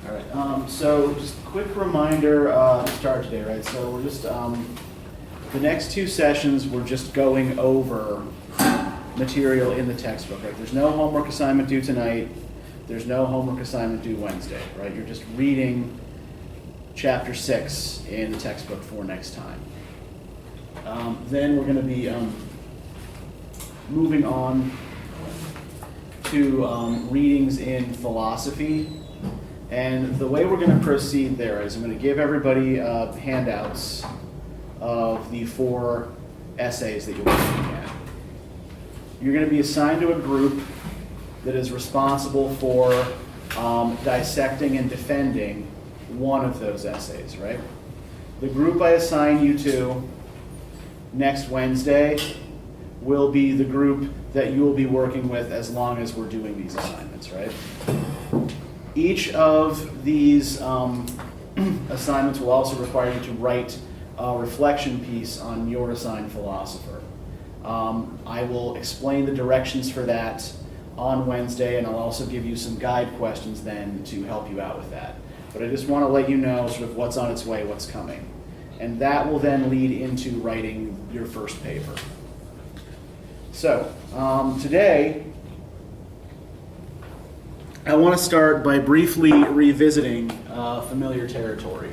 All right, so just a quick reminder to start today, right? So we're just, the next two sessions, we're just going over material in the textbook, right? There's no homework assignment due tonight. There's no homework assignment due Wednesday, right? You're just reading chapter 6 in the textbook for next time. Then we're going to be moving on to readings in philosophy. And the way we're going to proceed there is I'm going to give everybody handouts of the 4 essays that you'll be looking at. You're going to be assigned to a group that is responsible for dissecting and defending one of those essays, right? The group I assign you to next Wednesday will be the group that you will be working with as long as we're doing these assignments, right? Each of these assignments will also require you to write a reflection piece on your assigned philosopher. I will explain the directions for that on Wednesday, and I'll also give you some guide questions then to help you out with that. But I just want to let you know sort of what's on its way, what's coming. And that will then lead into writing your first paper. So, today, I want to start by briefly revisiting familiar territory.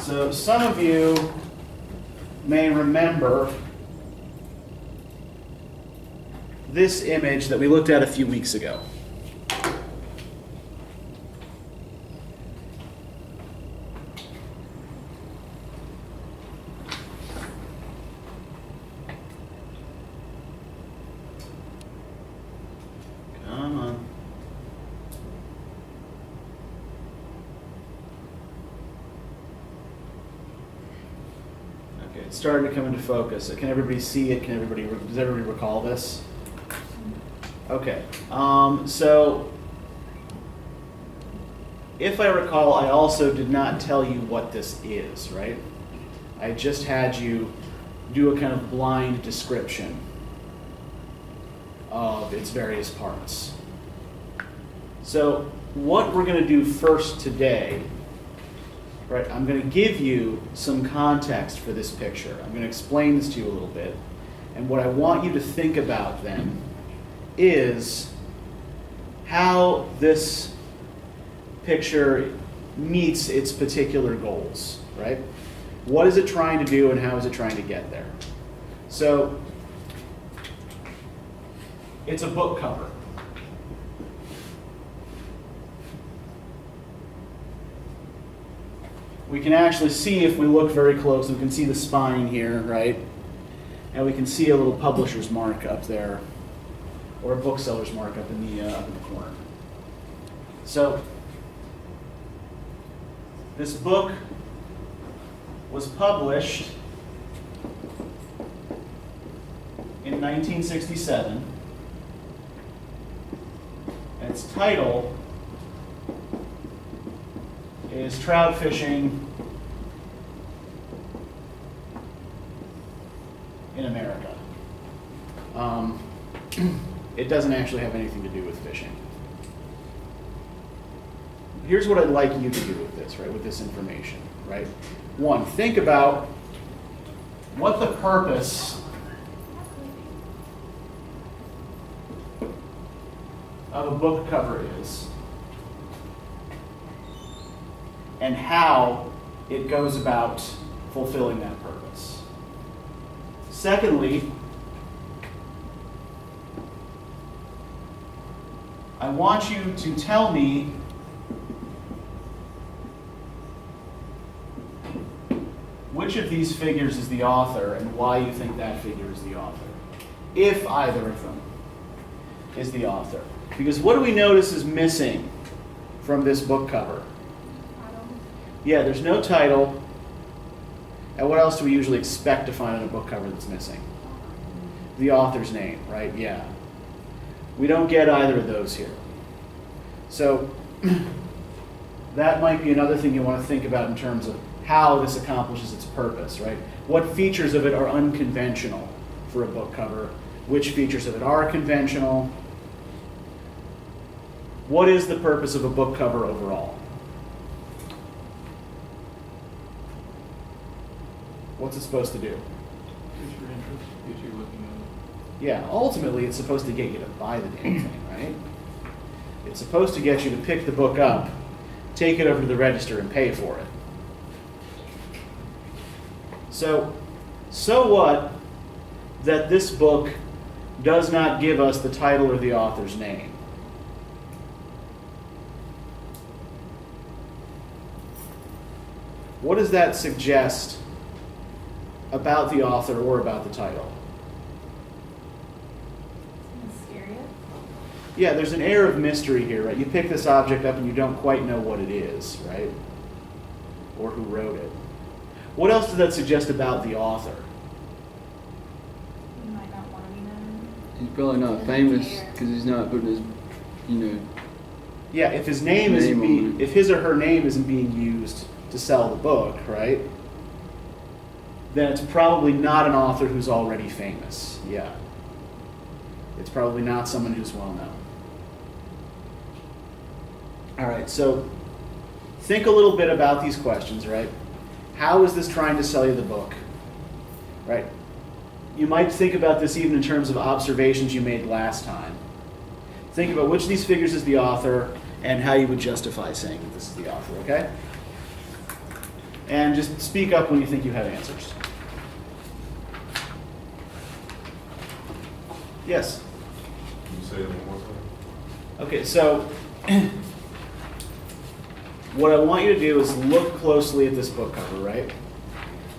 So some of you may remember this image that we looked at a few weeks ago. Come on. Okay, it's starting to come into focus. Can everybody see it? Does everybody recall this? Okay, so if I recall, I also did not tell you what this is, right? I just had you do a kind of blind description of its various parts. So what we're going to do first today, right, I'm going to give you some context for this picture. I'm going to explain this to you a little bit. And what I want you to think about then is how this picture meets its particular goals, right? What is it trying to do and how is it trying to get there? So, it's a book cover. We can actually see, if we look very close, we can see the spine here, right? And we can see a little publisher's mark up there, or a bookseller's mark up in the corner. So, this book was published in 1967. And its title is Trout Fishing in America. It doesn't actually have anything to do with fishing. Here's what I'd like you to do with this, right, with this information, right? One, think about what the purpose of a book cover is and how it goes about fulfilling that purpose. Secondly, I want you to tell me which of these figures is the author and why you think that figure is the author, if either of them is the author. Because what do we notice is missing from this book cover? Yeah, there's no title. And what else do we usually expect to find on a book cover that's missing? The author's name, right? Yeah. We don't get either of those here. So that might be another thing you want to think about in terms of how this accomplishes its purpose, right? What features of it are unconventional for a book cover? Which features of it are conventional? what is the purpose of a book cover overall? What's it supposed to do? Get your interest, get you looking at Yeah, ultimately it's supposed to get you to buy the damn thing, right? It's supposed to get you to pick the book up, take it over to the register, and pay for it. So what that this book does not give us the title or the author's name? What does that suggest about the author or about the title? Mysterious. Yeah, there's an air of mystery here, right? You pick this object up and you don't quite know what it is, right? Or who wrote it. What else does that suggest about the author? You might not want to be known. He's probably not famous because he's not putting his, Yeah, if his name isn't being, if his or her name isn't being used to sell the book, right? Then it's probably not an author who's already famous. Yeah. It's probably not someone who's well known. All right, so think a little bit about these questions, right? How is this trying to sell you the book? Right? You might think about this even in terms of observations you made last time. Think about which of these figures is the author and how you would justify saying that this is the author, okay? And just speak up when you think you have answers. Yes? Can you say it one more time? Okay, so what I want you to do is look closely at this book cover, right?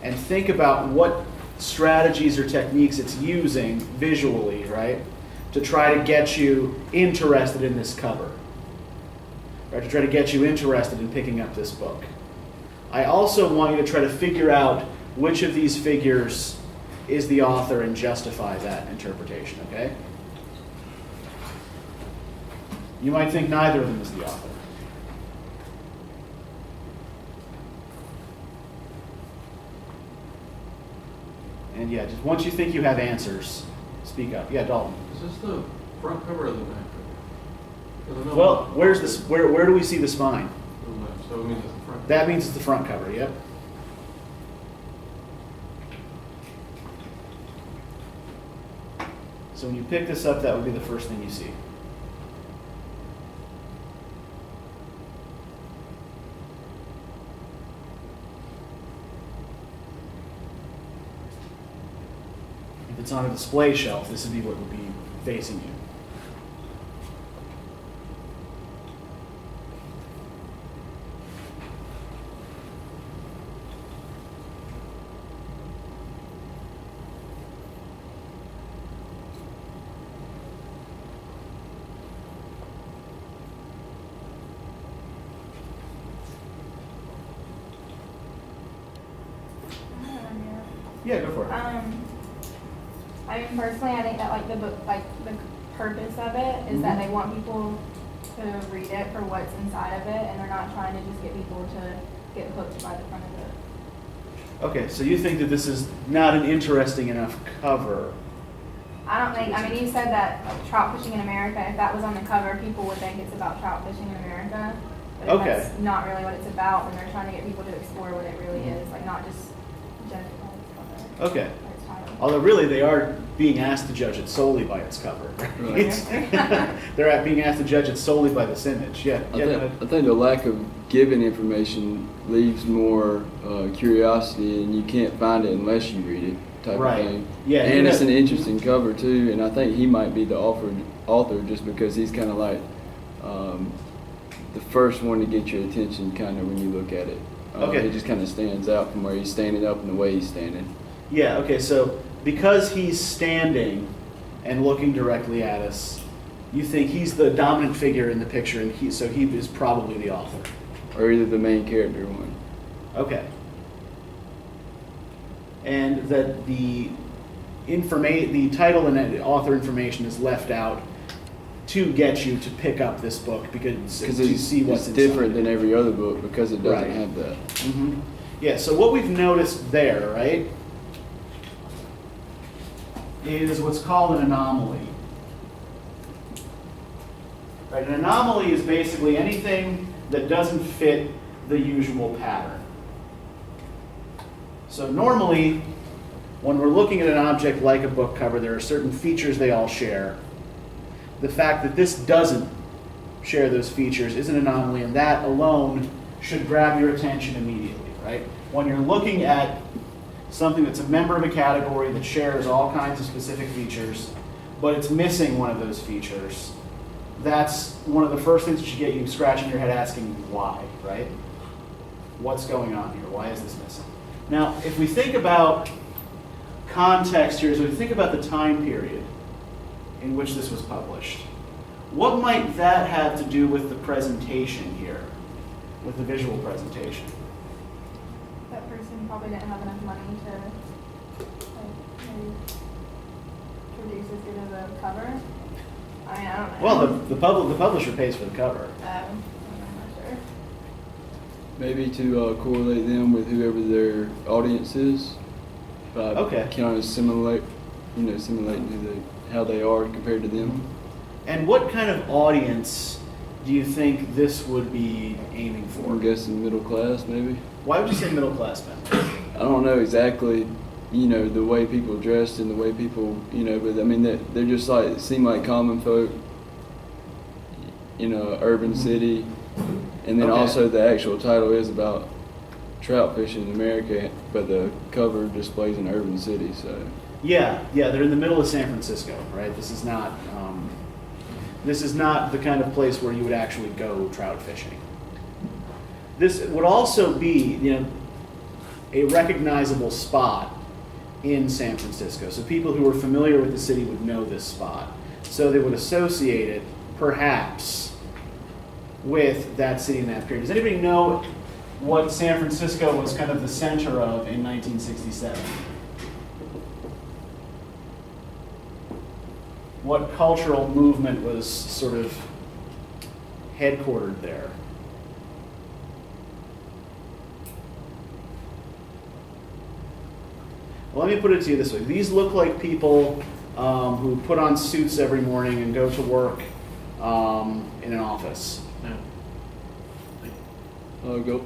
And think about what strategies or techniques it's using visually, right? To try to get you interested in this cover. Right? To try to get you interested in picking up this book. I also want you to try to figure out which of these figures is the author and justify that interpretation, okay? You might think neither of them is the author. And yeah, just once you think you have answers, speak up. Yeah, Dalton. Is this the front cover or the back cover? 'Cause I know Well, where's this? Where do we see the spine? the left, so it means it's the front. That means it's the front cover. Yep. So when you pick this up, that would be the first thing you see. If it's on a display shelf, this would be what would be facing you. I have an idea. Yeah, go for it. I mean, personally, I think that like the book, like the purpose of it is that they want people to read it for what's inside of it, and they're not trying to just get people to get hooked by the front of it. Okay, so you think that this is not an interesting enough cover. I don't think. I mean, you said that like trout fishing in America. If that was on the cover, people would think it's about trout fishing in America. But if Okay. that's not really what it's about, then they're trying to get people to explore what it really is, like not just judge it by its cover. Okay. Or its title. Although really they are being asked to judge it solely by its cover. Right? They're being asked to judge it solely by this image. Yeah. I, Yeah. go think, ahead. I think the lack of giving information leaves more curiosity, and you can't find it unless you read it, type Right. of thing. Yeah, and you it's know- an interesting cover too, and I think he might be the author just because he's kind of like the first one to get your attention, kind of when you look at it. Okay. It just kind of stands out from where he's standing up and the way he's standing. Yeah. Okay. So because he's standing and looking directly at us, you think he's the dominant figure in the picture, and he is probably the author. Or either the main character one. Okay. And that the title and the author information is left out to get you to pick up this book because to see what's it's different inside. than every other book because it doesn't Right. have that. Mm-hmm. Yeah, so what we've noticed there, right, is what's called an anomaly. Right? An anomaly is basically anything that doesn't fit the usual pattern. So normally, when we're looking at an object like a book cover, there are certain features they all share. The fact that this doesn't share those features is an anomaly, and that alone should grab your attention immediately, right? When you're looking at something that's a member of a category that shares all kinds of specific features, but it's missing one of those features, that's one of the first things that should get you scratching your head asking why, right? What's going on here? Why is this missing? Now, if we think about context here, so we think about the time period in which this was published, what might that have to do with the presentation here, with the visual presentation? That person probably didn't have enough money to, like, maybe produce as good of a cover. I mean, I don't know. Well, the publisher pays for the cover. I'm not sure. Maybe to correlate them with whoever their audience is. By Okay. kind of simulating how they are compared to them. And what kind of audience do you think this would be aiming for? I'm guessing middle class, maybe. Why would you say middle class, Ben? I don't know exactly, the way people dressed and the way people, but I mean, they're just like, seem like common folk, urban city. And then Okay. also the actual title is about trout fishing in America, but the cover displays an urban city, so. Yeah, they're in the middle of San Francisco, right? This is not the kind of place where you would actually go trout fishing. This would also be, a recognizable spot in San Francisco. So people who are familiar with the city would know this spot. So they would associate it, perhaps, with that city in that period. Does anybody know what San Francisco was kind of the center of in 1967? What cultural movement was sort of headquartered there? Well, let me put it to you this way. These look like people who put on suits every morning and go to work in an office. No. Go.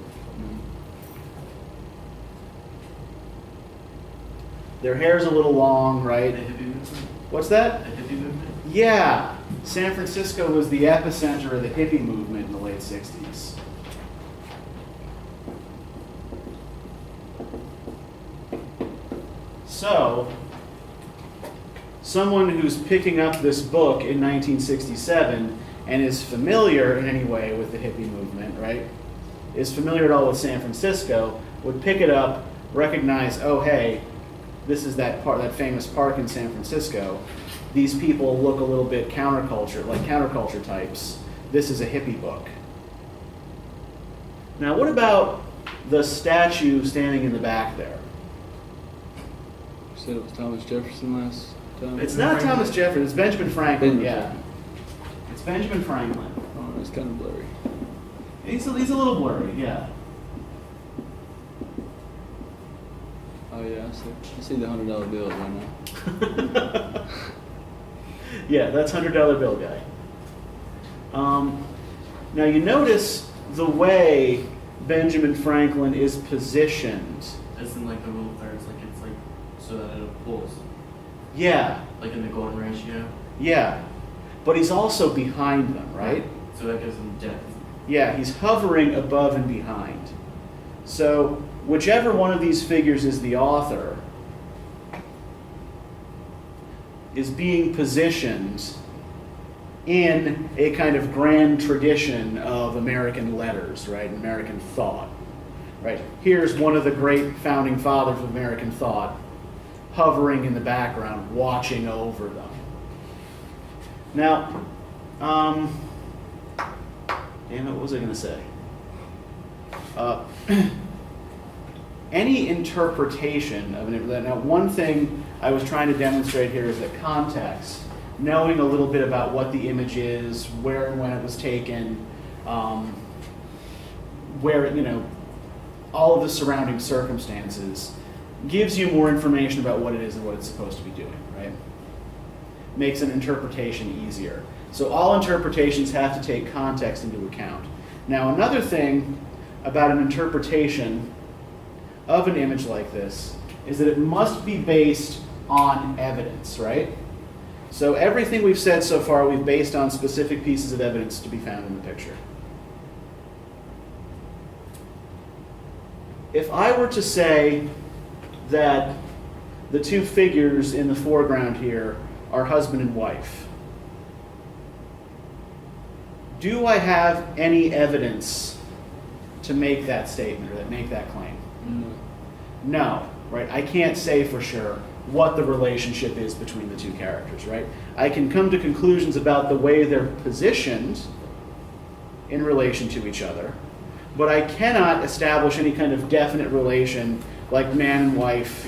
Their hair's a little long, The right? hippie movement? What's that? The hippie movement? Yeah, San Francisco was the epicenter of the hippie movement in the late 60s. So, someone who's picking up this book in 1967 and is familiar in any way with the hippie movement, right, is familiar at all with San Francisco, would pick it up, recognize, oh hey, this is that famous park in San Francisco. These people look a little bit counterculture types. This is a hippie book. Now, what about the statue standing in the back there? You said it was Thomas Jefferson last time? It's not Thomas Jefferson, it's Benjamin Franklin, Benjamin yeah. It's Benjamin Franklin. Oh, it's kind of blurry. He's a little blurry, yeah. Oh yeah, I see the $100 bills right now. Yeah, that's $100 bill guy. Now you notice the way Benjamin Franklin is positioned. As in like the rule of thirds, like it's like so that it pulls. Yeah, Like in the golden ratio. yeah. But he's also behind them, right? So that gives them depth. Yeah, he's hovering above and behind. So whichever one of these figures is the author is being positioned in a kind of grand tradition of American letters, right? American thought, right? Here's one of the great founding fathers of American thought hovering in the background, watching over them. Now, damn it, what was I going to say? Any interpretation of an, now one thing I was trying to demonstrate here is that context, knowing a little bit about what the image is, where and when it was taken, where, all of the surrounding circumstances, gives you more information about what it is and what it's supposed to be doing, right? Makes an interpretation easier. So all interpretations have to take context into account. Now, another thing about an interpretation of an image like this is that it must be based on evidence, right? So everything we've said so far, we've based on specific pieces of evidence to be found in the picture. If I were to say that the two figures in the foreground here are husband and wife, do I have any evidence to make that statement or to make that claim? No, right? I can't say for sure what the relationship is between the two characters, right? I can come to conclusions about the way they're positioned in relation to each other, but I cannot establish any kind of definite relation like man and wife,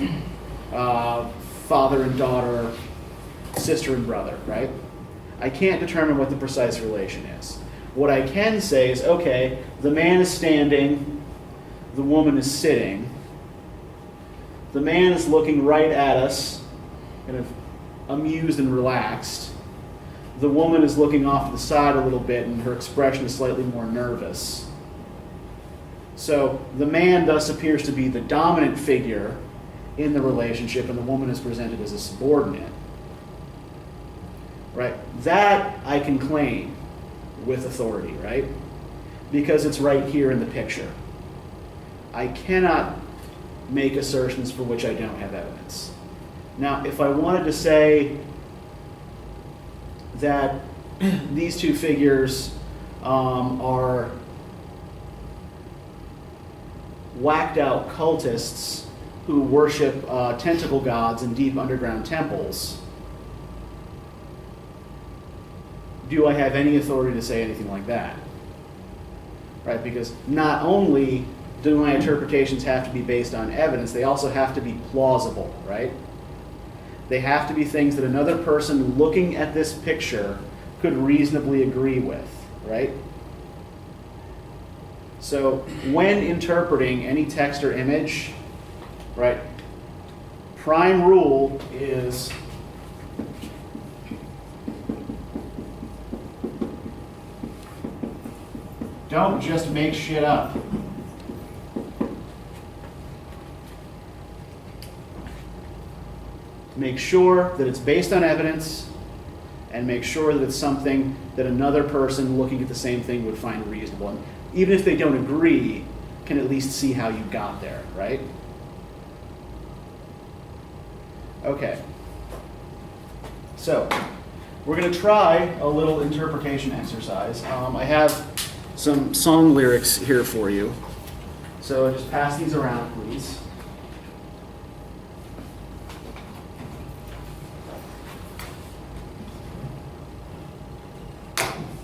father and daughter, sister and brother, right? I can't determine what the precise relation is. What I can say is, okay, the man is standing, the woman is sitting. The man is looking right at us, kind of amused and relaxed. The woman is looking off to the side a little bit, and her expression is slightly more nervous. So the man thus appears to be the dominant figure in the relationship, and the woman is presented as a subordinate. Right? That I can claim with authority, right? Because it's right here in the picture. I cannot make assertions for which I don't have evidence. Now, if I wanted to say that these two figures are whacked out cultists who worship tentacle gods in deep underground temples, do I have any authority to say anything like that? Right? Because not only do my interpretations have to be based on evidence, they also have to be plausible, right? They have to be things that another person looking at this picture could reasonably agree with, right? So when interpreting any text or image, right, prime rule is don't just make shit up. Make sure that it's based on evidence, and make sure that it's something that another person looking at the same thing would find reasonable. And even if they don't agree, can at least see how you got there, right? Okay. So, we're going to try a little interpretation exercise. I have some song lyrics here for you. So just pass these around, please.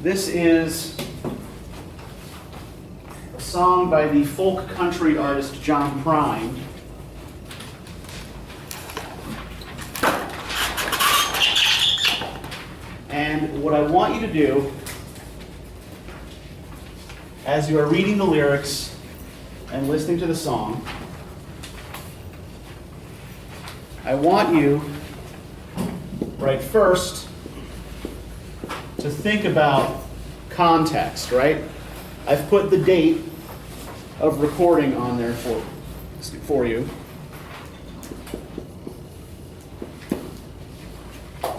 This is a song by the folk country artist John Prine. And what I want you to do, as you are reading the lyrics and listening to the song, I want you, right, first, to think about context, right? I've put the date of recording on there for you,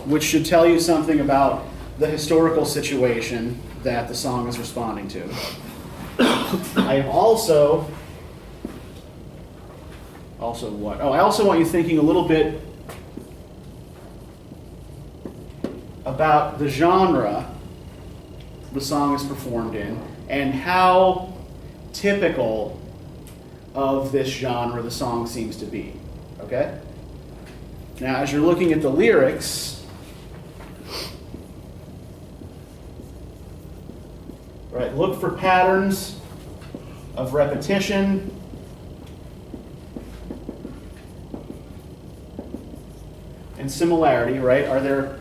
which should tell you something about the historical situation that the song is responding to. I have also what? Oh, I also want you thinking a little bit about the genre the song is performed in and how typical of this genre the song seems to be. Okay? Now, as you're looking at the lyrics, right, look for patterns of repetition, and similarity, right? Are there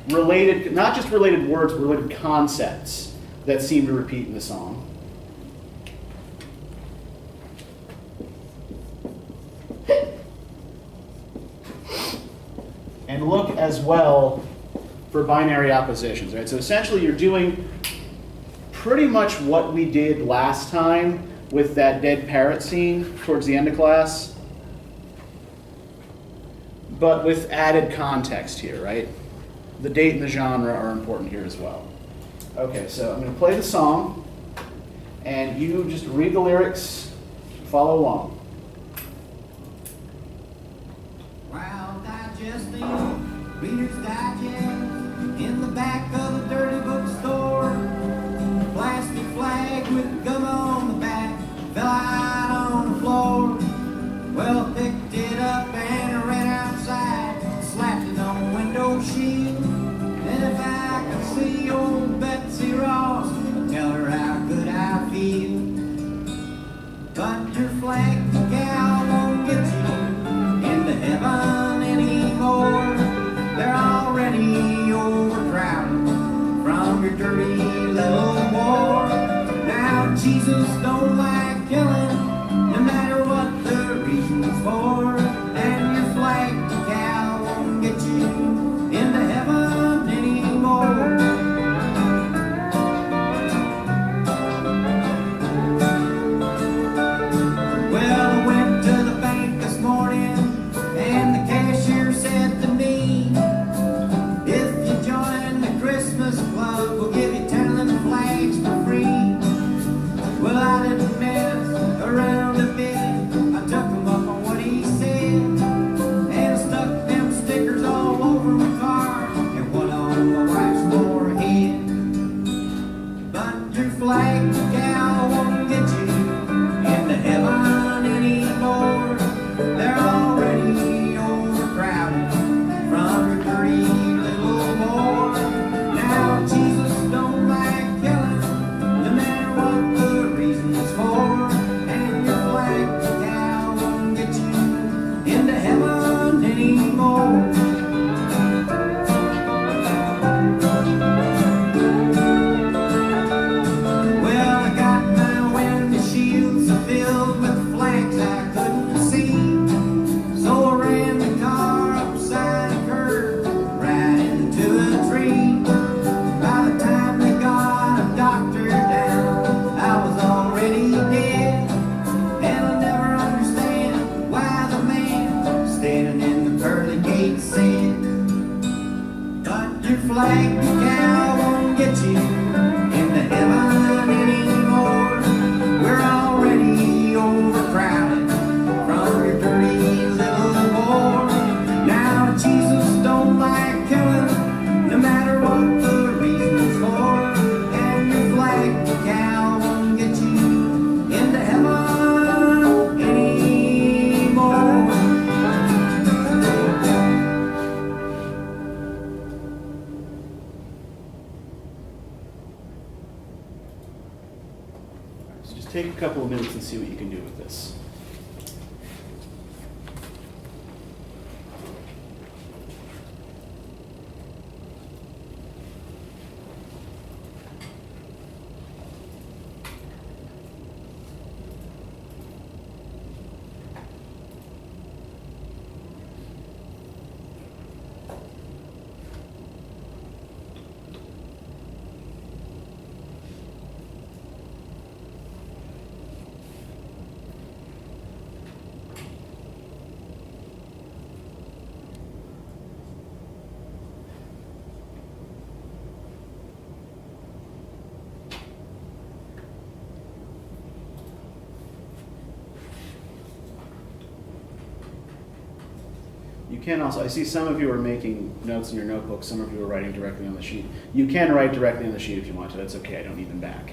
related, not just related words, but related concepts that seem to repeat in the song? And look as well for binary oppositions, right? So essentially you're doing pretty much what we did last time with that dead parrot scene towards the end of class, but with added context here, right? The date and the genre are important here as well. Okay, so I'm going to play the song, and you just read the lyrics, follow along. While digesting Reader's Digest in the back of a dirty bookstore, a plastic flag with gum on the back fell out on the floor. Well, picked it up and ran outside, slapped it on the window shield. And if I could see old Betsy Ross, I'd tell her how good I feel. But your flag gal won't get you into heaven anymore. They're already overcrowded from your dirty little war. Now Jesus don't like killing, no matter what the reason's for. And your flag gal won't get you into heaven anymore. Well, I went to the bank this morning, and the cashier said to me, if you join the Christmas club, we'll give you 10 of them flags for free. Well, I didn't mess around a bit. I took him up on what he said, and stuck them stickers all over my car and one on my wife's forehead. But your flag gal won't get you into heaven anymore. They're already overcrowded from your dirty little war. Now Jesus don't like killing, no matter what the reason's for. And your flag gal won't get you into heaven anymore. Well, I got my window shields filled with flags I couldn't see. So I ran the car upside a curve, right into a tree. By the time they got a doctor down, I was already dead. And I'll never understand why the man standing in the pearly gate said, but your flag gal won't get you into heaven anymore. We're already overcrowded from your dirty little war. Now Jesus don't like killing, no matter what the reason's for. And your flag gal won't get you into heaven anymore. So just take a couple of minutes and see what you can do with this. You can also, I see some of you are making notes in your notebook, some of you are writing directly on the sheet. You can write directly on the sheet if you want to, that's okay, I don't need them back.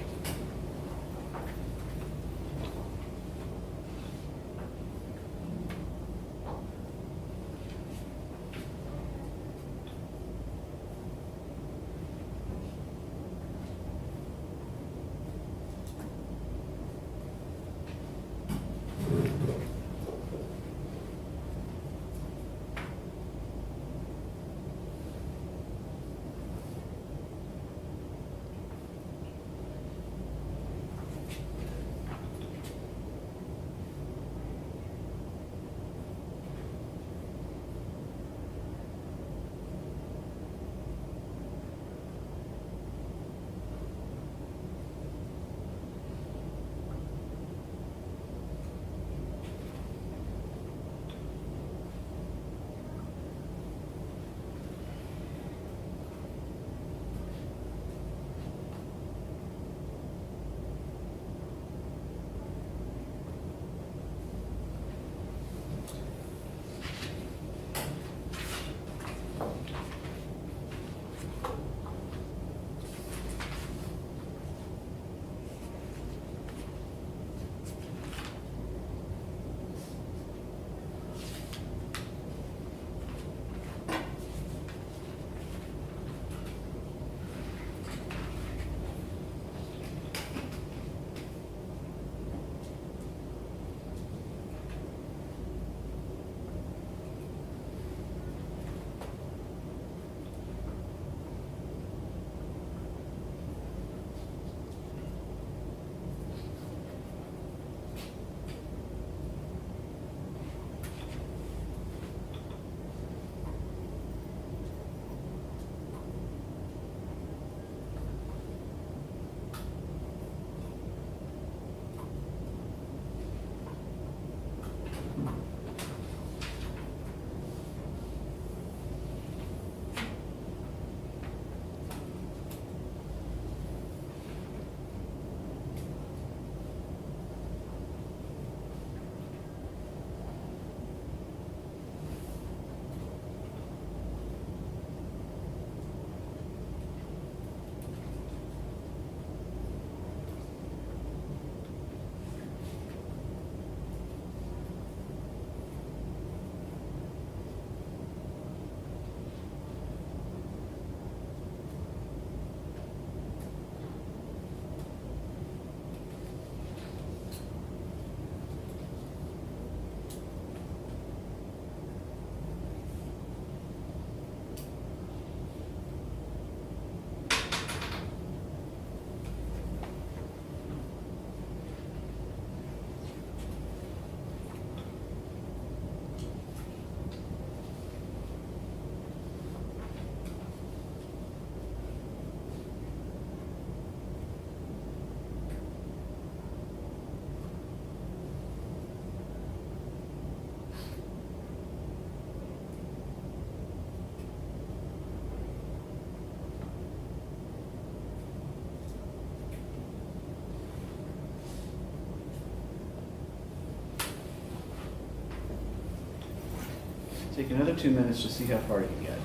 Take another 2 minutes to see how far you can get.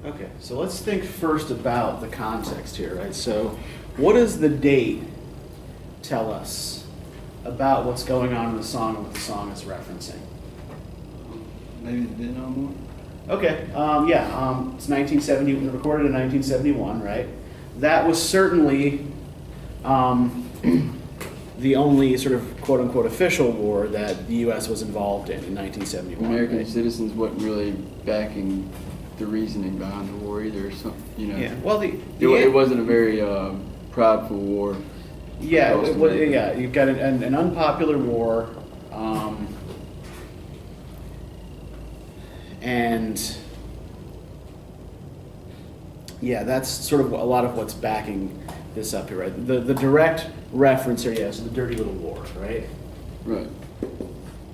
Okay, so let's think first about the context here, right? So, what does the date tell us about what's going on in the song and what the song is referencing? Maybe the Vietnam War? Okay, it's 1970, it was recorded in 1971, right? That was certainly the only sort of quote-unquote official war that the U.S. was involved in 1971. American right? citizens wasn't really backing the reasoning behind the war either. So, you know, Yeah, well, it wasn't a very prideful war. Yeah, Across America. yeah, you've got an unpopular war, and yeah, that's sort of a lot of what's backing this up here, right? The direct reference here, yes, the dirty little war, right? Right.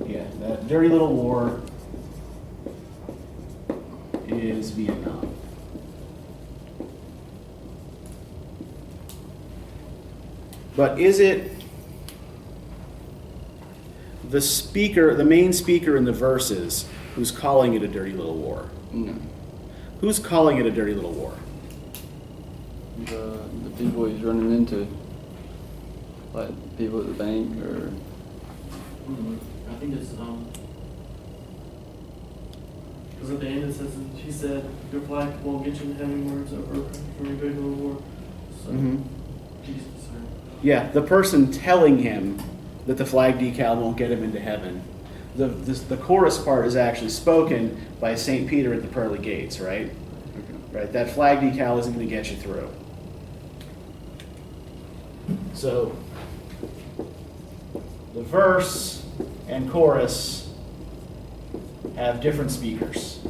Yeah, that dirty little war is Vietnam. But is it the speaker, the main speaker in the verses, who's calling it a dirty little war? No. Who's calling it a dirty little war? The people he's running into, like people at the bank or. I think it's because at the end it says he said your flag won't get you in heaven where it's over from your big little war. So Jesus, sorry. Yeah, the person telling him that the flag decal won't get him into heaven. The chorus part is actually spoken by St. Peter at the pearly gates, right? Okay. Right, that flag decal isn't going to get you through. So, the verse and chorus have different speakers.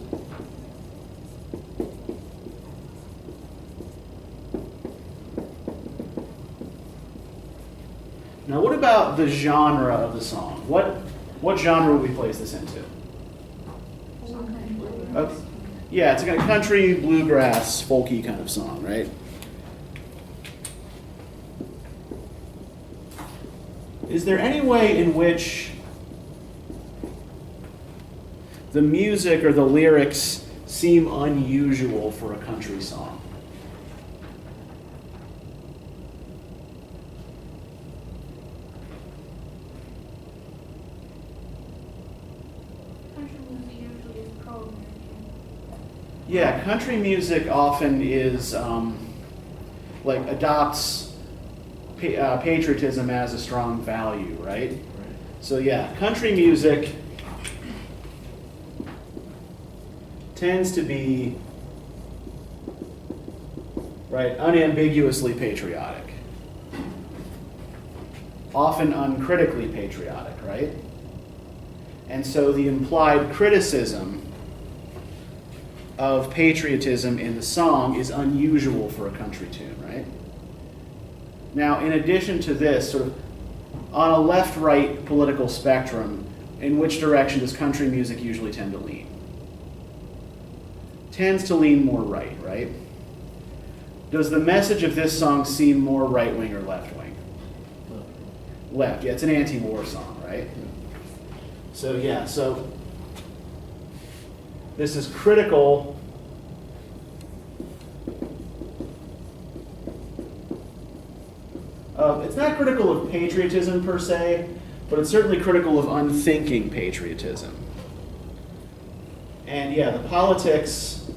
Now, what about the genre of the song? What genre would we place this into? Yeah, it's a kind of country, bluegrass, folky kind of song, right? Is there any way in which the music or the lyrics seem unusual for a country song? Country music usually is pro-American. Yeah, country music often is adopts patriotism as a strong value, right? So yeah, country music tends to be unambiguously patriotic, often uncritically patriotic, right? And so the implied criticism of patriotism in the song is unusual for a country tune, right? Now, in addition to this, sort of on a left-right political spectrum, in which direction does country music usually tend to lean? Tends to lean more right, right? Does the message of this song seem more right-wing or left-wing? Left, yeah, it's an anti-war song, right? So yeah, so this is critical of, it's not critical of patriotism per se, but it's certainly critical of unthinking patriotism. And yeah, the politics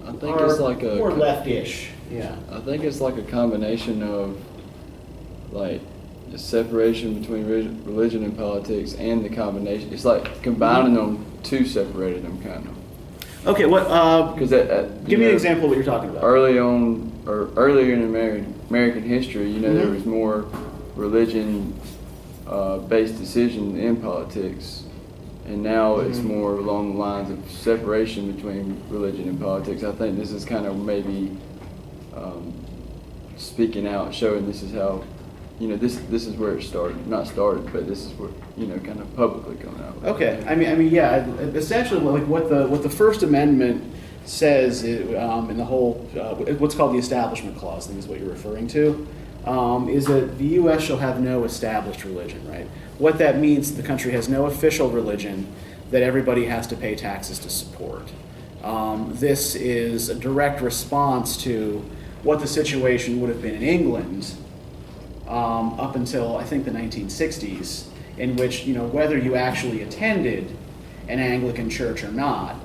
I think are it's like a more leftish. Yeah. I think it's like a combination of like the separation between religion and politics, and the combination. It's like combining them to separated them, kind of. Okay, what? Because Give me an example of what you're talking about. Early on, or earlier in American history, you know, there Mhm. was more religion based decision in politics, and now it's Mhm. more along the lines of separation between religion and politics. I think this is kind of maybe speaking out, showing this is how, you know, this is where it started. Not started, but this is where, you know, kind of publicly coming out. Okay, I mean, yeah. Essentially, like what the First Amendment says in the whole what's called the Establishment Clause, I think is what you're referring to, is that the U.S. shall have no established religion. Right? What that means, the country has no official religion that everybody has to pay taxes to support. This is a direct response to what the situation would have been in England up until I think the 1960s, in which, you know, whether you actually attended an Anglican church or not,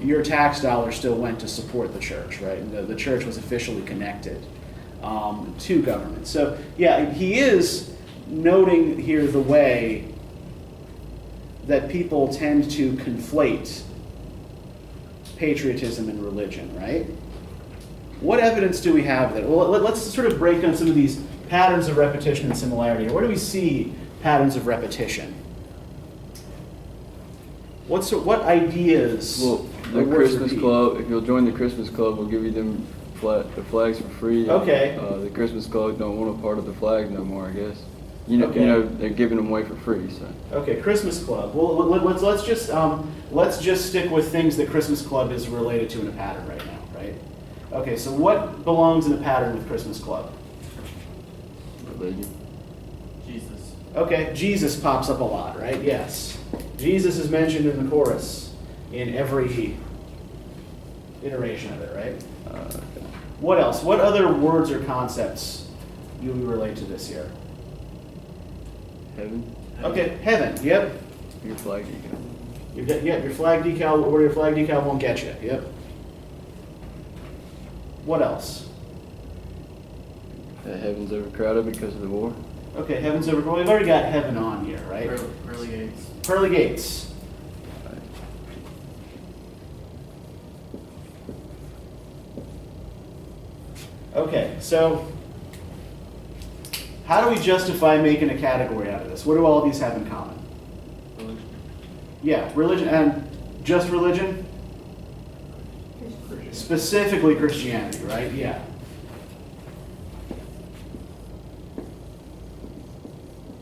your tax dollars still went to support the church, right? And the church was officially connected to government. So yeah, he is noting here the way that people tend to conflate patriotism and religion, right? What evidence do we have of that? Well, let's sort of break down some of these patterns of repetition and similarity. Where do we see patterns of repetition? What ideas? Well, the or words Christmas repeat? Club, if you'll join the Christmas Club, we'll give you them the flags for free. Okay. The Christmas Club don't want a part of the flags no more, I guess. You know, Okay. they're giving them away for free, so. Okay, Christmas Club. Well, let's just stick with things that Christmas Club is related to in a pattern right now, right? Okay, so what belongs in a pattern with Christmas Club? Religion. Jesus. Okay, Jesus pops up a lot, right? Yes. Jesus is mentioned in the chorus in every iteration of it, right? Okay. What else? What other words or concepts do we relate to this here? Heaven. Okay, heaven. Yep. Your flag decal. Your flag decal, where your flag decal won't get you. Yep. What else? That heaven's overcrowded because of the war. Okay, heaven's over. Well, we've already got heaven on here, right? Pearly gates. Pearly gates. Okay, so how do we justify making a category out of this? What do all of these have in common? Religion. Yeah, religion, and just religion? Specifically Christianity, right? Yeah.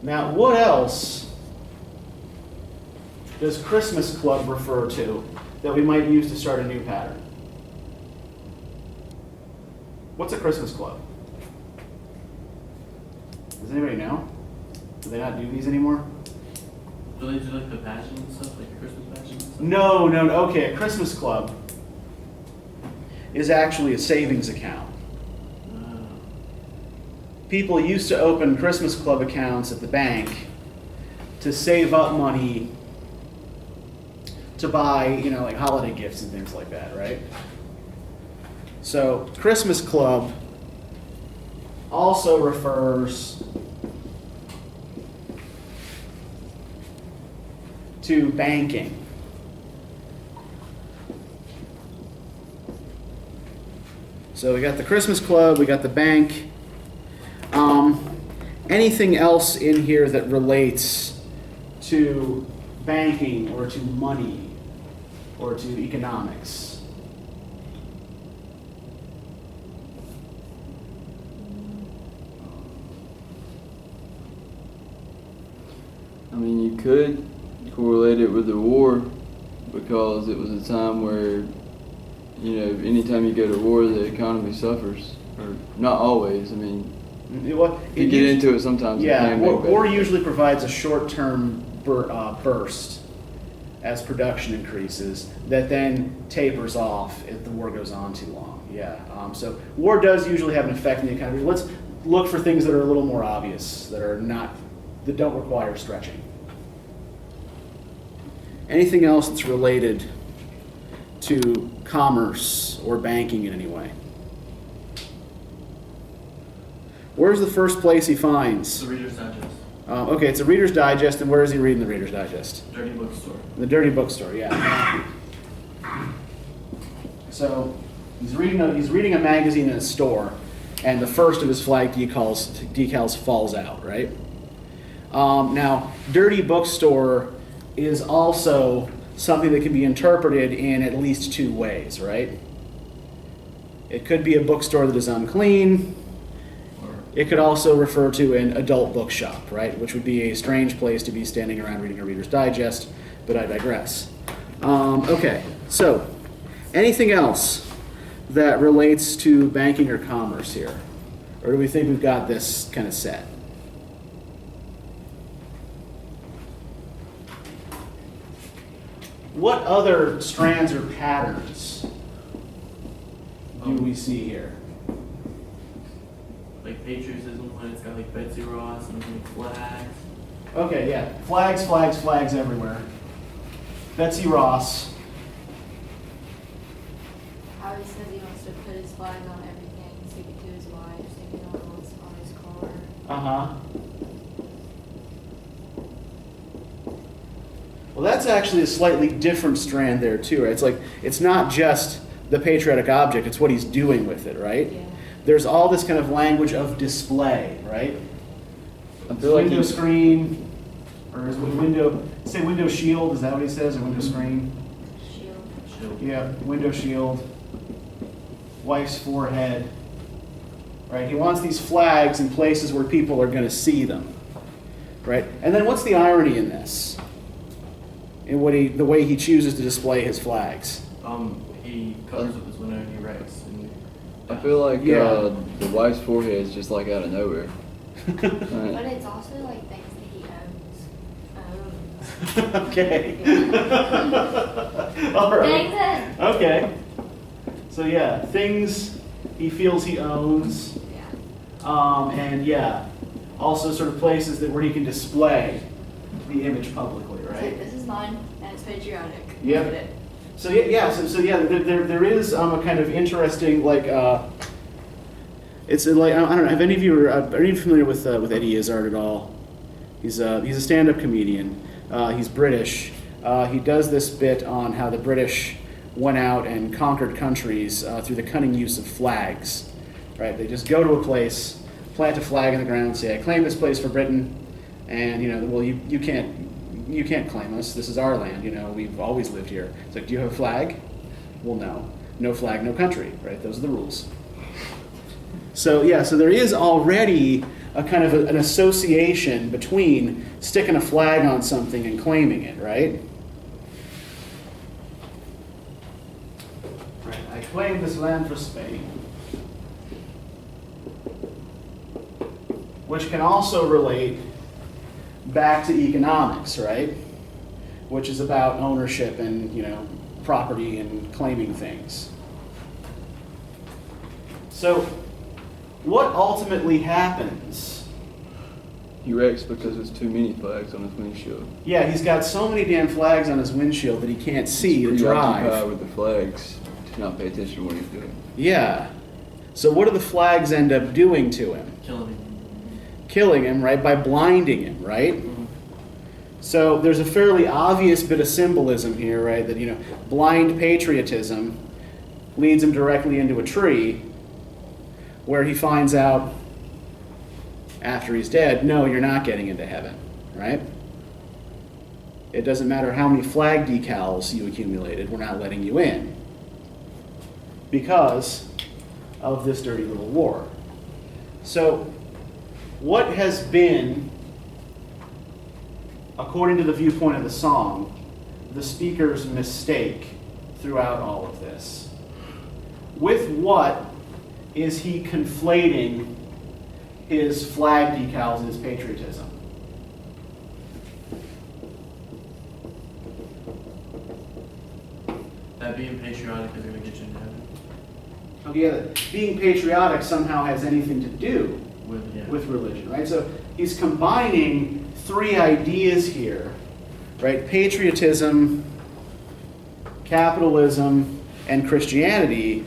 Now, what else does Christmas Club refer to that we might use to start a new pattern? What's a Christmas Club? Does anybody know? Do they not do these anymore? Do they do like the passion and stuff, like Christmas passion and stuff? No. Okay, a Christmas Club is actually a savings account. People used to open Christmas Club accounts at the bank to save up money to buy, you know, like holiday gifts and things like that, right? So Christmas Club also refers to banking. So we got the Christmas Club, we got the bank. Anything else in here that relates to banking or to money? or to economics? I mean, you could correlate it with the war because it was a time where, you know, anytime you go to war, the economy suffers. Or not always. I mean, if you get into it sometimes. Yeah, it can make war better. usually provides a short-term burst as production increases that then tapers off if the war goes on too long. Yeah, so war does usually have an effect in the economy. Let's look for things that are a little more obvious, that don't require stretching. Anything else that's related to commerce or banking in any way? Where's the first place he finds? The Reader's Digest. Okay, it's a Reader's Digest, and where is he reading the Reader's Digest? Dirty bookstore. The Dirty Bookstore, yeah. So he's reading a magazine in a store, and the first of his flag decals falls out, right? Now, Dirty Bookstore is also something that can be interpreted in at least two ways, right? It could be a bookstore that is unclean. It could also refer to an adult bookshop, right? Which would be a strange place to be standing around reading a Reader's Digest, but I digress. Okay, so anything else that relates to banking or commerce here? Or do we think we've got this kind of set? What other strands or patterns do we see here? Like patriotism when it's got like Betsy Ross and like flags. Okay, yeah. Flags everywhere. Betsy Ross. How he says he wants to put his flag on everything, stick it to his wife, stick it on his car. Uh-huh. Well, that's actually a slightly different strand there, too, right? It's like, it's not just the patriotic object, it's what he's doing with it, right? Yeah. There's all this kind of language of display, right? I feel like Window screen, or is it window shield, is that what he says, or window screen? Shield. Yeah, window shield, wife's forehead, right? He wants these flags in places where people are going to see them, right? And then what's the irony in this? In the way he chooses to display his flags? He covers up his window and he writes. I feel like Yeah. the wife's forehead is just like out of nowhere. But Right. it's also like things that he owns. Okay. All right. Things that, Okay. So yeah, things he feels he owns, yeah. and yeah, also sort of places where he can display the image publicly, It's right? like, this is mine, and it's patriotic. Yep. Look at it. So there is a kind of interesting it's like I don't know. Have any of you are you familiar with Eddie Izzard at all? He's a stand-up comedian. He's British. He does this bit on how the British went out and conquered countries through the cunning use of flags. Right? They just go to a place, plant a flag in the ground, say, "I claim this place for Britain," and well, you can't claim us. This is our land. We've always lived here. It's like, do you have a flag? Well, no. No flag, no country. Right? Those are the rules. So yeah, so there is already a kind of an association between sticking a flag on something and claiming it, right? Right. I claim this land for Spain. Which can also relate back to economics, right? Which is about ownership and, property and claiming things. So, what ultimately happens? He wrecks because there's too many flags on his windshield. Yeah, he's got so many damn flags on his windshield that he can't see to Preoccupied drive. with the flags to not pay attention to what he's doing. Yeah. So what do the flags end up doing to him? Killing him. Killing him, right? By blinding him, right? Mhm. So there's a fairly obvious bit of symbolism here, right? That, blind patriotism leads him directly into a tree where he finds out after he's dead, no, you're not getting into heaven, right? It doesn't matter how many flag decals you accumulated, we're not letting you in because of this dirty little war. So what has been, according to the viewpoint of the song, the speaker's mistake throughout all of this? With what is he conflating his flag decals and his patriotism? That being patriotic is gonna get you in heaven. Okay, yeah, that being patriotic somehow has anything to do with religion, right? So he's combining three ideas here, right? Patriotism, capitalism, and Christianity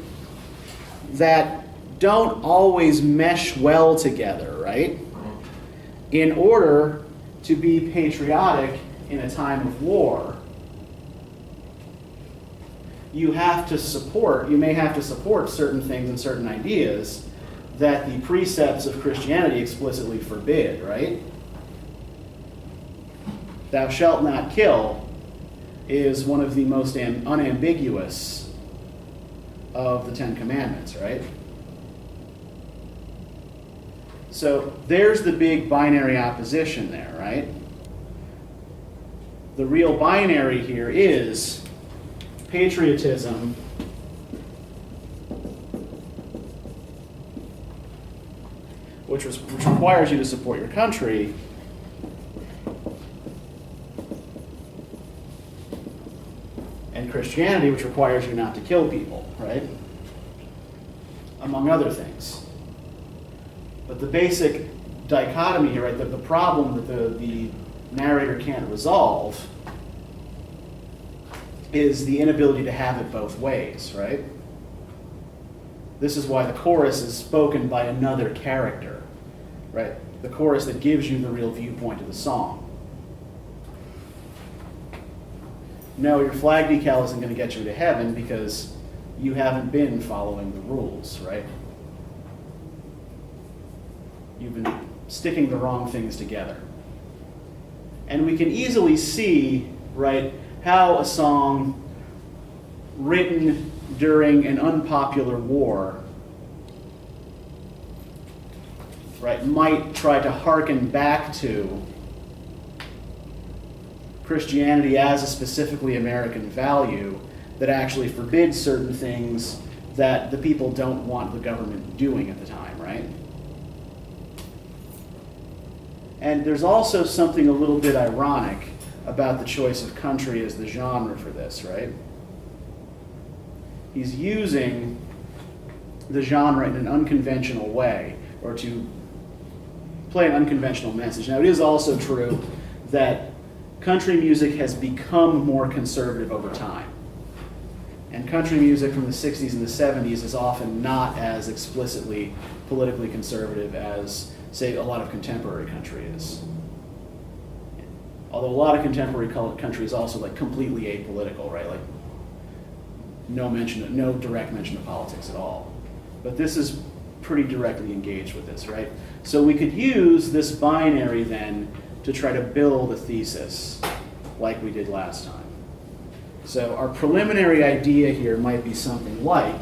that don't always mesh well together, right? In order to be patriotic in a time of war, you may have to support certain things and certain ideas that the precepts of Christianity explicitly forbid, right? Thou shalt not kill is one of the most unambiguous of the Ten Commandments, right? So there's the big binary opposition there, right? The real binary here is patriotism which requires you to support your country, and Christianity, which requires you not to kill people, right? Among other things. But the basic dichotomy here, right, the problem that the narrator can't resolve is the inability to have it both ways, right? This is why the chorus is spoken by another character, right? The chorus that gives you the real viewpoint of the song. No, your flag decal isn't going to get you to heaven because you haven't been following the rules, right? You've been sticking the wrong things together. And we can easily see, right, how a song written during an unpopular war, right, might try to hearken back to Christianity as a specifically American value that actually forbids certain things that the people don't want the government doing at the time, right? And there's also something a little bit ironic about the choice of country as the genre for this, right? He's using the genre in an unconventional way, or to play an unconventional message. Now, it is also true that country music has become more conservative over time. And country music from the 60s and the 70s is often not as explicitly politically conservative as, say, a lot of contemporary country is. Although a lot of contemporary country is also like completely apolitical, right? Like no direct mention of politics at all. But this is pretty directly engaged with this, right? So we could use this binary then to try to build a thesis like we did last time. So our preliminary idea here might be something like,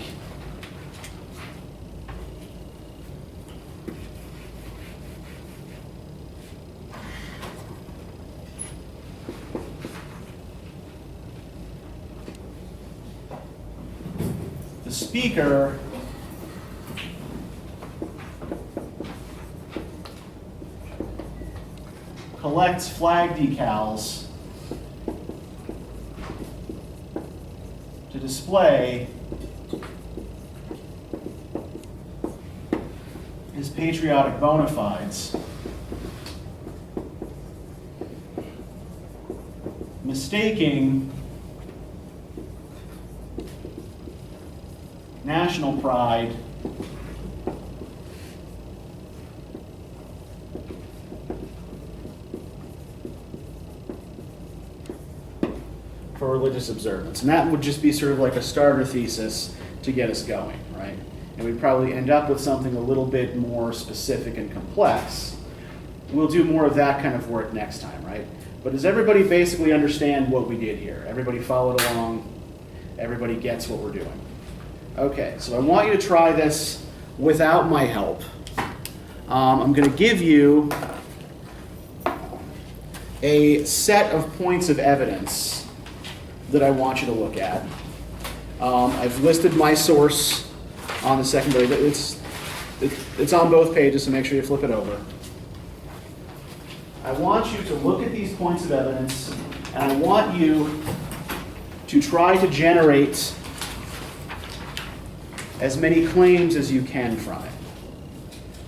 the speaker collects flag decals to display his patriotic bona fides, mistaking national pride for religious observance. And that would just be sort of like a starter thesis to get us going, right? And we'd probably end up with something a little bit more specific and complex. we'll do more of that kind of work next time, right? But does everybody basically understand what we did here? Everybody followed along? Everybody gets what we're doing? Okay, so I want you to try this without my help. I'm going to give you a set of points of evidence that I want you to look at. I've listed my source on the secondary. It's on both pages, so make sure you flip it over. I want you to look at these points of evidence, and I want you to try to generate as many claims as you can from it.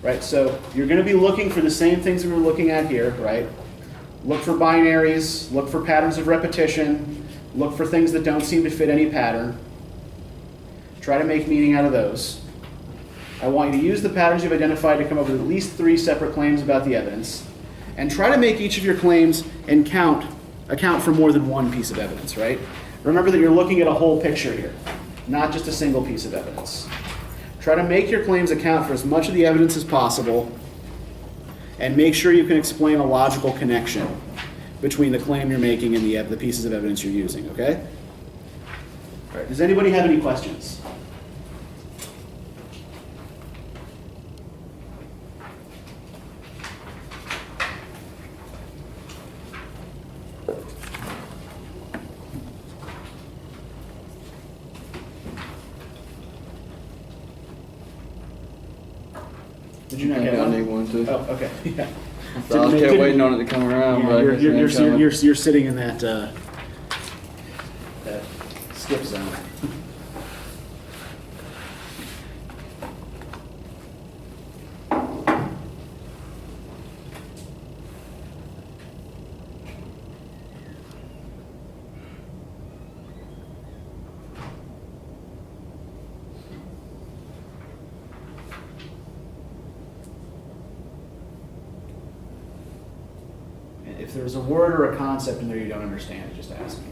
Right, so you're going to be looking for the same things we were looking at here, right? Look for binaries, look for patterns of repetition, look for things that don't seem to fit any pattern. Try to make meaning out of those. I want you to use the patterns you've identified to come up with at least 3 separate claims about the evidence, and try to make each of your claims account for more than one piece of evidence, right? Remember that you're looking at a whole picture here, not just a single piece of evidence. Try to make your claims account for as much of the evidence as possible, and make sure you can explain a logical connection between the claim you're making and the pieces of evidence you're using, okay? All right, does anybody have any questions? Did you not get I one? need one too. Oh, okay. Yeah. So I kept waiting on it to come around, Yeah, but I guess it ain't coming. you're sitting in that skip zone. If there's a word or a concept in there you don't understand, just ask me.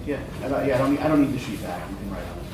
Yeah. I don't need the sheet back. You can write on it.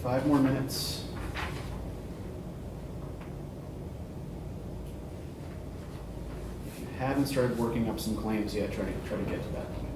5 more minutes. If you haven't started working up some claims yet, try to get to that point.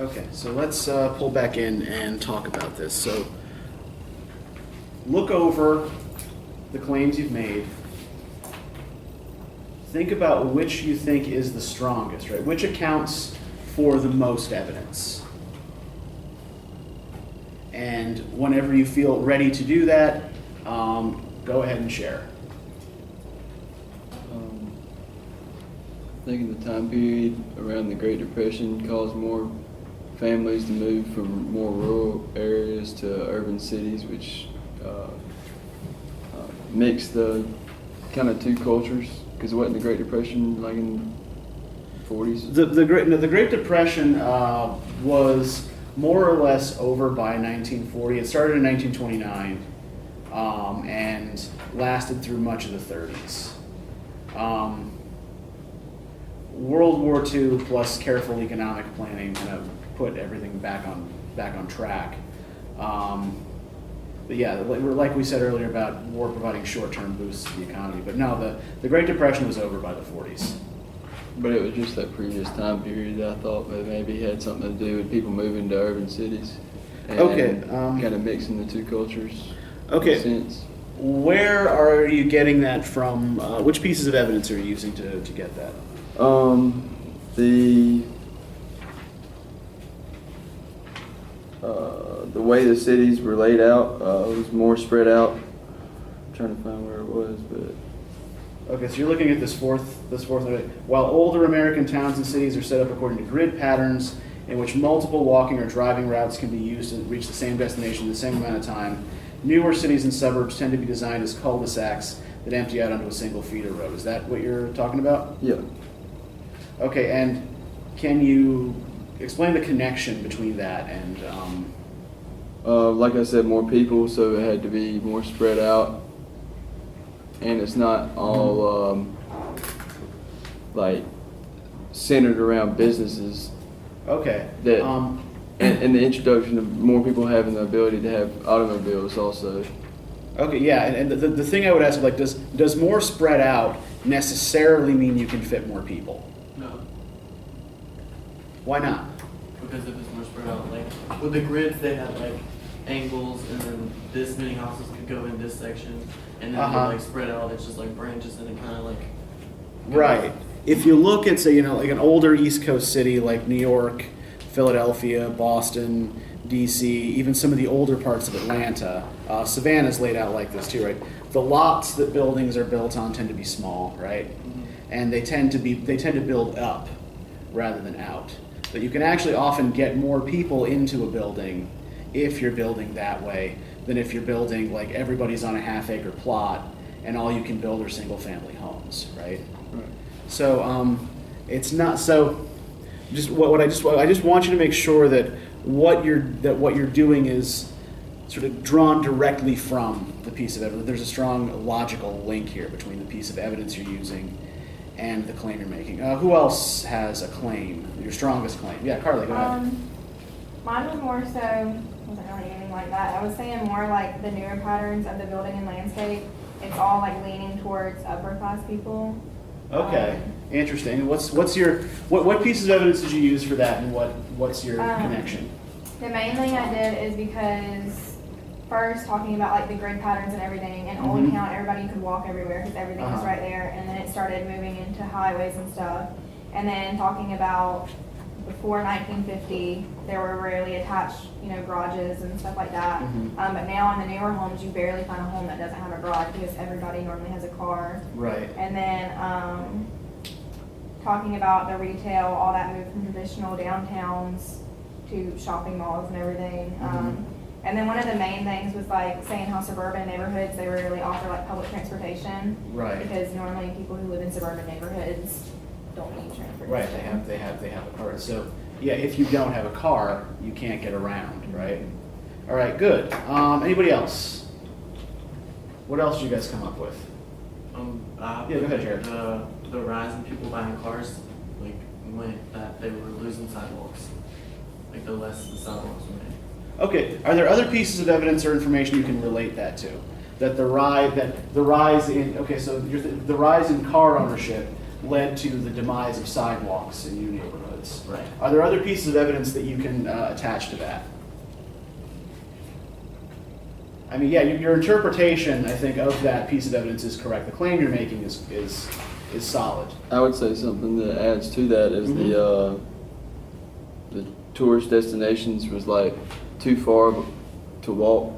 Okay, so let's pull back in and talk about this. So look over the claims you've made. Think about which you think is the strongest, right? Which accounts for the most evidence. And whenever you feel ready to do that, go ahead and share. I think in the time period around the Great Depression caused more families to move from more rural areas to urban cities, which mixed the kind of two cultures. Because it wasn't the Great Depression like in the 40s? The Great Depression was more or less over by 1940. It started in 1929 and lasted through much of the 30s. World War II plus careful economic planning kind of put everything back on track. But yeah, like we said earlier about war providing short-term boosts to the economy. But no, the Great Depression was over by the 40s. But it was just that previous time period that I thought that maybe had something to do with people moving to urban cities. And Okay, kind of mixing the two cultures. Okay. In a sense. Where are you getting that from? Which pieces of evidence are you using to get that? The way the cities were laid out was more spread out. I'm trying to find where it was, but Okay, so you're looking at this fourth. While older American towns and cities are set up according to grid patterns in which multiple walking or driving routes can be used to reach the same destination in the same amount of time, newer cities and suburbs tend to be designed as cul-de-sacs that empty out onto a single feeder road. Is that what you're talking about? yeah. Okay, and can you explain the connection between that and? Like I said, more people, so it had to be more spread out, and it's not all like centered around businesses. Okay. That and the introduction of more people having the ability to have automobiles also. Okay, yeah, and the thing I would ask, like, does more spread out necessarily mean you can fit more people? No, Why not? because if it's more spread out, like with the grids, they had like angles, and then this many houses could go in this section, and then Uh-huh. like spread out, it's just like branches, and it kind of like Right. If you look at, say, like an older East Coast city like New York, Philadelphia, Boston, DC, even some of the older parts of Atlanta, Savannah's laid out like this too, right? The lots that buildings are built on tend to be small, right? And they tend to build up rather than out. But you can actually often get more people into a building if you're building that way than if you're building like everybody's on a half-acre plot and all you can build are single-family homes, right? Right. So it's not so. I just want you to make sure that what you're doing is sort of drawn directly from the piece of evidence. There's a strong logical link here between the piece of evidence you're using and the claim you're making. Who else has a claim? Your strongest claim? Yeah, Carly, go ahead. Mine was more so, wasn't really anything like that. I was saying more like the newer patterns of the building and landscape. It's all like leaning towards upper class people. Okay, interesting. What pieces of evidence did you use for that, and what's your connection? The main thing I did is because first talking about like the grid patterns and everything, and Old Mhm. Town, everybody could walk everywhere because everything was Uh-huh. right there, and then it started moving into highways and stuff. And then talking about before 1950, there were rarely attached, garages and stuff like that. Mhm. But now in the newer homes, you barely find a home that doesn't have a garage because everybody normally has a car. Right. And then talking about the retail, all that moved from traditional downtowns to shopping malls and everything. Mhm. And then one of the main things was like saying how suburban neighborhoods, they rarely offer like public transportation. Right. Because normally people who live in suburban neighborhoods don't need transportation. Right. They have a car. So yeah, if you don't have a car, you can't get around. Right. All right. Good. Anybody else? What else did you guys come up with? Yeah, go ahead, Jared. the rise in people buying cars, like meant that they were losing sidewalks, like the less the sidewalks were made. Okay. Are there other pieces of evidence or information you can relate that to? That the rise in car ownership led to the demise of sidewalks in new neighborhoods. Right. Are there other pieces of evidence that you can attach to that? I mean, yeah, your interpretation, I think, of that piece of evidence is correct. The claim you're making is solid. I would say something that adds to that is the tourist destinations was like too far to walk.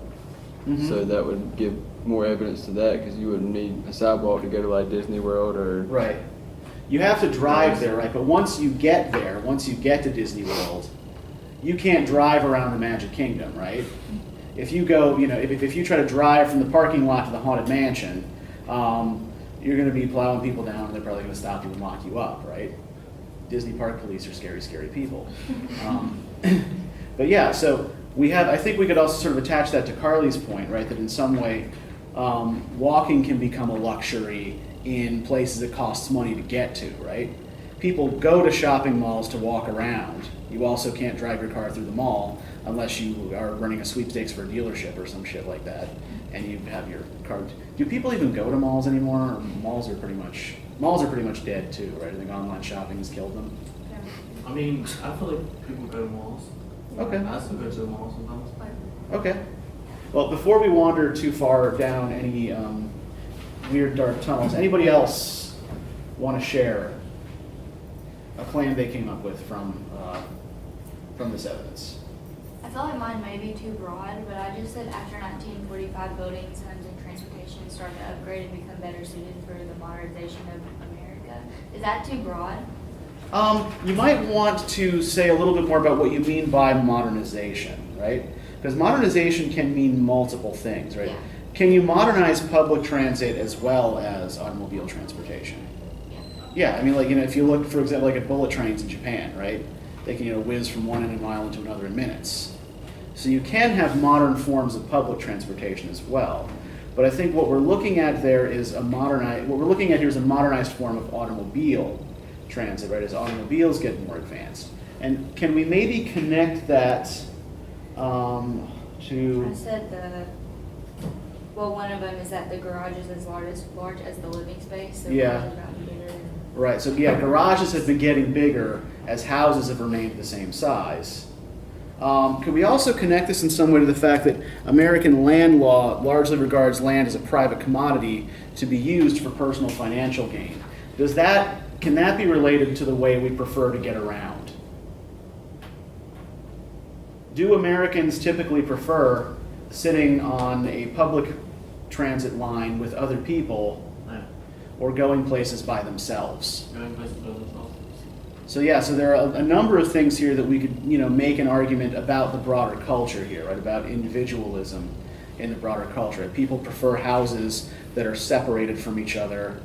So that would give more evidence to that, because you wouldn't need a sidewalk to go to like Disney World or. Right. You have to drive there, right? But once you get there, once you get to Disney World, you can't drive around the Magic Kingdom, right? If you go, if you try to drive from the parking lot to the Haunted Mansion, you're going to be plowing people down, and they're probably going to stop you and lock you up, right? Disney park police are scary, scary people. But yeah, so I think we could also sort of attach that to Carly's point, right? That in some way, walking can become a luxury in places it costs money to get to, right? People go to shopping malls to walk around. You also can't drive your car through the mall unless you are running a sweepstakes for a dealership or some shit like that, and you have your car. Do people even go to malls anymore? Or malls are pretty much dead too, right? I think online shopping has killed them. I mean, I feel like people go to malls. Okay. I still go to the mall sometimes. Okay. Well, before we wander too far down any weird dark tunnels, anybody else want to share a claim they came up with from this evidence? I feel like mine may be too broad, but I just said after 1945, buildings, homes, and transportation started to upgrade and become better suited for the modernization of America. Is that too broad? You might want to say a little bit more about what you mean by modernization, right? Because modernization can mean multiple things, right? Yeah. Can you modernize public transit as well as automobile transportation? Yeah, I mean, like, if you look, for example, like at bullet trains in Japan, right? They can, whiz from one end of an island to another in minutes. So you can have modern forms of public transportation as well. But I think what we're looking at there is a modernized form of automobile transit, right? As automobiles get more advanced. And can we maybe connect that to... I said one of them is that the garage is as large as the living space. So Yeah. garages got bigger. Right, so yeah, garages have been getting bigger as houses have remained the same size. Could we also connect this in some way to the fact that American land law largely regards land as a private commodity to be used for personal financial gain? Can that be related to the way we prefer to get around? Do Americans typically prefer sitting on a public transit line with other people or going places by themselves? Going places by themselves. So there are a number of things here that we could, make an argument about the broader culture here, right? About individualism in the broader culture. People prefer houses that are separated from each other.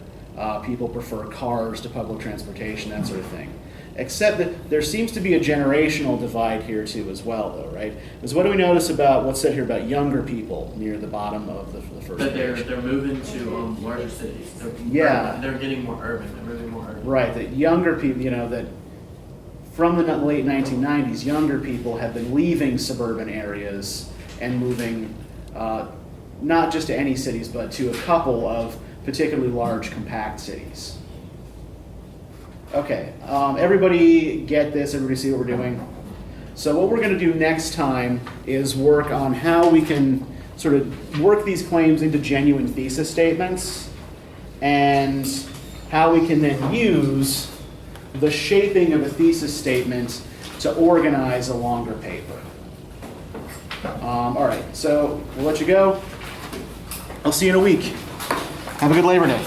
People prefer cars to public transportation, that sort of thing. Except that there seems to be a generational divide here too as well, though, right? Because what do we notice about what's said here about younger people near the bottom of the first That page? they're moving to larger cities. They're getting more urban. They're moving more urban. Right, that younger people, that from the late 1990s, younger people have been leaving suburban areas and moving not just to any cities, but to a couple of particularly large, compact cities. Okay, everybody get this? Everybody see what we're doing? So what we're going to do next time is work on how we can sort of work these claims into genuine thesis statements, and how we can then use the shaping of a thesis statement to organize a longer paper. All right, so we'll let you go. I'll see you in a week. Have a good Labor Day.